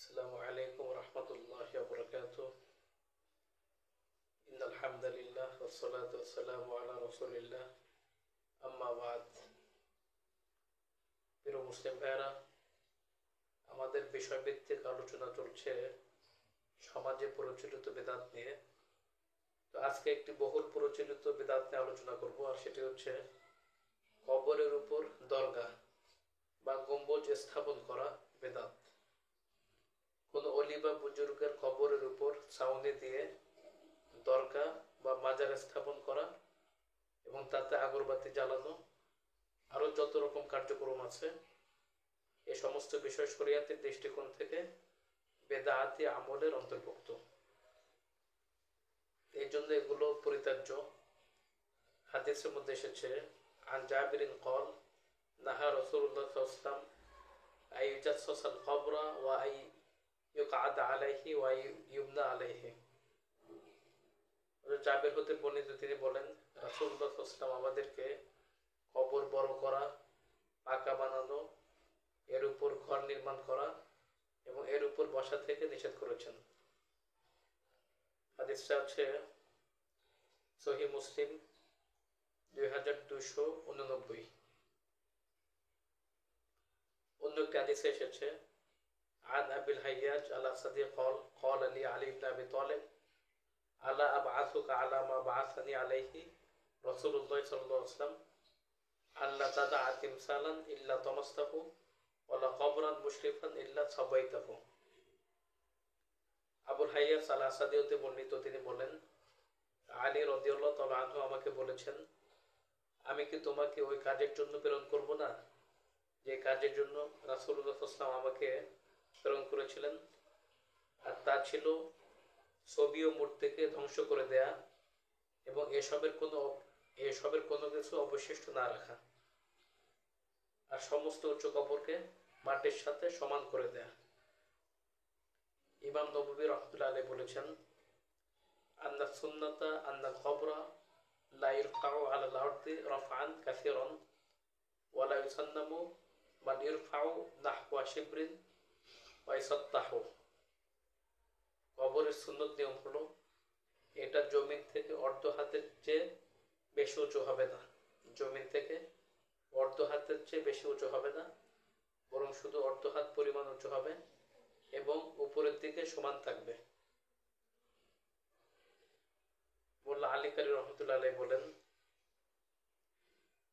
আসসালামু আলাইকুম রহমতুল্লাহি ওয়া বারাকাতুহু। ইন্নাল হামদালিল্লাহ ওয়াসসালাতু ওয়াসসালামু আলা রাসূলিল্লাহ, আম্মা বাদ। প্রিয় মুসলিম ভাইয়েরা, আমাদের বিষয়ভিত্তিক আলোচনা চলছে সমাজে প্রচলিত বিদআত নিয়ে। তো আজকে একটি বহুল প্রচলিত বিদআত নিয়ে আলোচনা করব, আর সেটি হচ্ছে কবরের উপর দরগা বা গম্বুজ স্থাপন করা বিদআত। কোনো অলি বা বুজুর্গের কবরের উপর ছাউনি দিয়ে দরগা বা মাজার স্থাপন করা এবং তাতে আগরবাতি জ্বালানো, আরো যত রকম কার্যক্রম আছে, এ সমস্ত বিষয় শরিয়াতের দৃষ্টিকোণ থেকে বেদাআতি আমলের অন্তর্ভুক্ত। এই জন্য এগুলো পরিত্যাজ্য। হাদিসের মধ্যে এসেছে, আন জাবিরিন ক্বাল নাহা রাসূলুল্লাহ সাল্লাল্লাহু আলাইহি ওয়াসাল্লাম আই ইউজাসসাসাল কবরা ওয়া আই ইউকআদা আলাইহি ওয়া ইউবনা আলাইহি। জাবের হতে বর্ণিত, তিনি বলেন, রাসূলুল্লাহ সাল্লাল্লাহু আলাইহি ওয়াসাল্লাম আমাদেরকে কবর বড় করা, পাকা বানানো, এর উপর ঘর নির্মাণ করা এবং এর উপর বসা থেকে নিষেধ করেছেন। হাদিসটা আছে সহিহ মুসলিম 2289। অন্য একটি হাদিসে এসেছে, আন আবিল হাইয়াজ আল আসাদি ক্বাল ক্বাল লি আলী ইবনে আবি তালিব আলা আবআসুকা আলা মা বাআসানি আলাইহি রাসূলুল্লাহ সাল্লাল্লাহু আলাইহি ওয়াসাল্লাম আল্লা তাদা তিমসালান ইল্লা তামাসতাহু ওয়ালা কবরান মুশরিফান ইল্লা সাবাইতাহু। আবুল হাইয়াজ আল আসাদি হতে বর্ণিত, তিনি বলেন, আলী রাদিয়াল্লাহু তাআলা আনহু আমাকে বলেছেন, আমি কি তোমাকে ওই কাজের জন্য প্রেরণ করব না যে কাজের জন্য রাসূলুল্লাহ সাল্লাল্লাহু আলাইহি ওয়াসাল্লাম আমাকে প্রেরণ করেছিলেন, আর তা ছিল ছবি ও মূর্তিকে ধ্বংস করে দেয়া এবং এসবের কোনো কিছু অবশিষ্ট না রাখা, আর সমস্ত উঁচু কবরকে মাটির সাথে সমান করে দেয়া। ইমাম নববী রাহমাতুল্লাহি আলাইহি বলেছেন, আন্না সুন্নাতা আন্নাল কবরা লা ইরফাউ আলাল আরদি রাফআন কাসীরান ওয়া লা ইউসান্নামু মান ইরফাউ নাহওয়া শিবরিন ওয়া ইসাত্তাহু। কবরের সুন্নত নিয়ম হলো, এটা জমিন থেকে অর্ধ হাতের চেয়ে বেশি উঁচু হবে না। জমিন থেকে অর্ধ হাতের চেয়ে বেশি উঁচু হবে না, বরং শুধু অর্ধ হাত পরিমাণ উঁচু হবে এবং উপরের দিকে সমান থাকবে। মোল্লা আলী কারি রহমতুল্লাহ আলাইহি বলেন,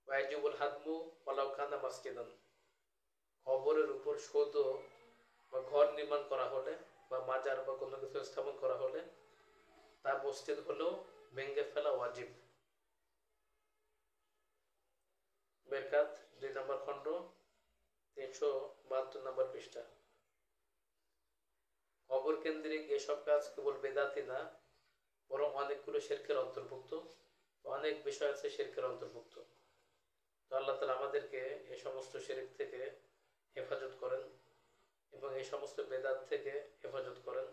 ওয়াজিবুল হাদমু ওয়ালাউ কানা মাসজিদান। কবরের উপর সৌধ বা ঘর নির্মাণ করা হলে বা মাজার বা কোনো কিছু স্থাপন করা হলে তা মসজিদ হলেও ভেঙে ফেলা ওয়াজিব। বেরকাত 2 নম্বর খণ্ড 372 নম্বর পৃষ্ঠা। কবর কেন্দ্রিক এসব কাজ কেবল বেদাতি না, বরং অনেকগুলো শিরকের অন্তর্ভুক্ত, অনেক বিষয় আছে শিরকের অন্তর্ভুক্ত। তো আল্লাহ তাআলা আমাদেরকে এই সমস্ত শিরক থেকে হেফাজত করেন এবং এই সমস্ত বেদাত থেকে হেফাজত করেন।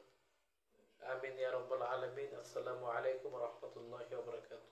আমিন ইয়া রাব্বাল আলামিন। আসসালামু আলাইকুম ওয়া রাহমাতুল্লাহি ওয়া বারাকাতুহু।